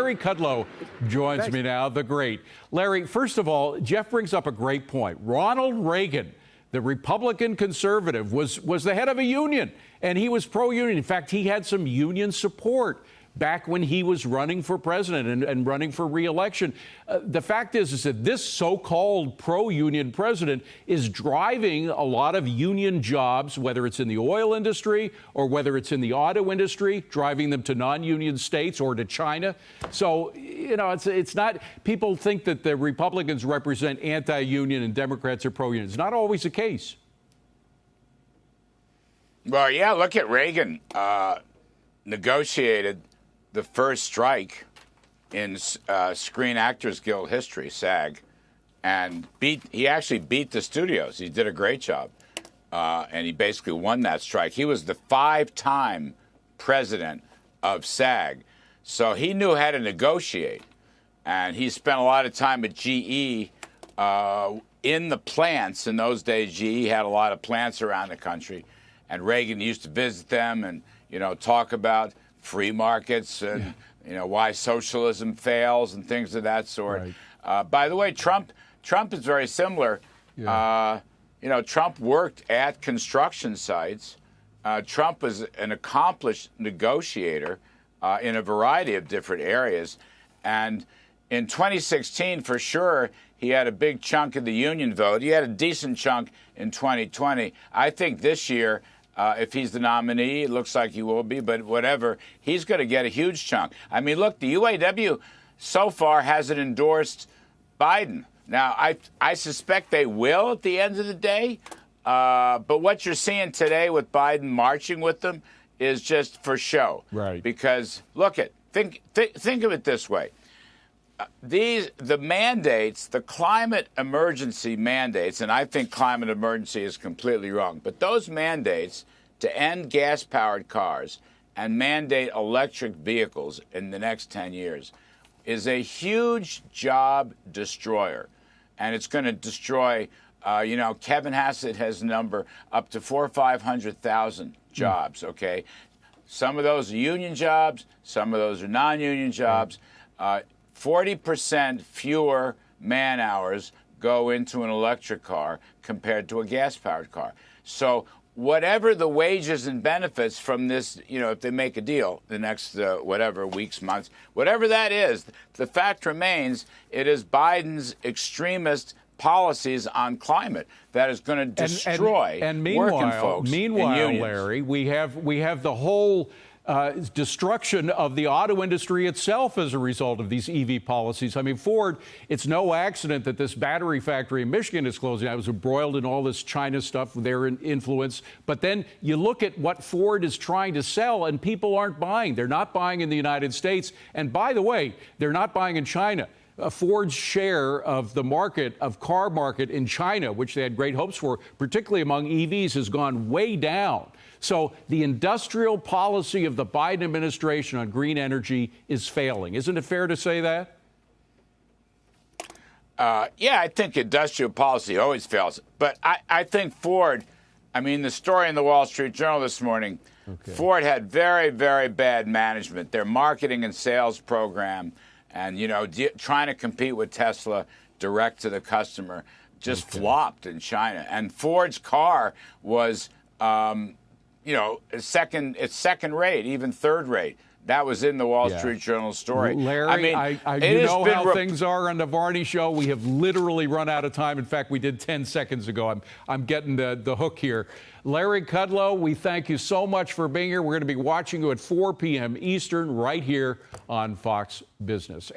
Larry Kudlow joins me now, the great. Larry, first of all, Jeff brings up a great point. Ronald Reagan, the Republican conservative, was the head of a union, and he was pro-union. In fact, he had some union support back when he was running for president and running for re-election. The fact is that this so-called pro-union president is driving a lot of union jobs, whether it's in the oil industry or whether it's in the auto industry, driving them to non-union states or to China. So, you know, it's not, people think that the Republicans represent anti-union and Democrats are pro-union. It's not always the case. Well, yeah, look at Reagan negotiated the first strike in Screen Actors Guild history, SAG, and he actually beat the studios. He did a great job, and he basically won that strike. He was the 5-time president of SAG, so he knew how to negotiate, and he spent a lot of time at GE in the plants. In those days, GE had a lot of plants around the country, and Reagan used to visit them and, you know, talk about free markets and, you know, why socialism fails and things of that sort. Right. By the way, Trump is very similar. Yeah. You know, Trump worked at construction sites. Trump was an accomplished negotiator in a variety of different areas. And in 2016, for sure, he had a big chunk of the union vote. He had a decent chunk in 2020. I think this year, if he's the nominee, it looks like he will be, but whatever, he's going to get a huge chunk. I mean, look, the UAW so far hasn't endorsed Biden. Now, I suspect they will at the end of the day, but what you're seeing today with Biden marching with them is just for show. Right. Because, look, think of it this way. The mandates, the climate emergency mandates, and I think climate emergency is completely wrong, but those mandates to end gas-powered cars and mandate electric vehicles in the next 10 years is a huge job destroyer. And it's going to destroy, you know, Kevin Hassett has a number up to 400,000 or 500,000 jobs, okay? Some of those are union jobs, some of those are non-union jobs. 40% fewer man hours go into an electric car compared to a gas-powered car. So whatever the wages and benefits from this, you know, if they make a deal the next, whatever, weeks, months, whatever that is, the fact remains it is Biden's extremist policies on climate that is going to destroy working folks. Meanwhile, Larry, we have the whole destruction of the auto industry itself as a result of these EV policies. I mean, Ford, it's no accident that this battery factory in Michigan is closing. I was embroiled in all this China stuff, their influence. But then you look at what Ford is trying to sell, and people aren't buying. They're not buying in the United States. And by the way, they're not buying in China. Ford's share of the market, of car market in China, which they had great hopes for, particularly among EVs, has gone way down. So the industrial policy of the Biden administration on green energy is failing. Isn't it fair to say that? Yeah, I think industrial policy always fails. But I think Ford, I mean, the story in the Wall Street Journal this morning, Ford had very, very bad management. Their marketing and sales program and, you know, trying to compete with Tesla direct to the customer just flopped in China. And Ford's car was, you know, it's second rate, even third rate. That was in the Wall Street Journal story. Larry, I mean, you know how things are on the Varney Show. We have literally run out of time. In fact, we did 10 seconds ago. I'm getting the hook here. Larry Kudlow, we thank you so much for being here. We're going to be watching you at 4 p.m. Eastern right here on Fox Business.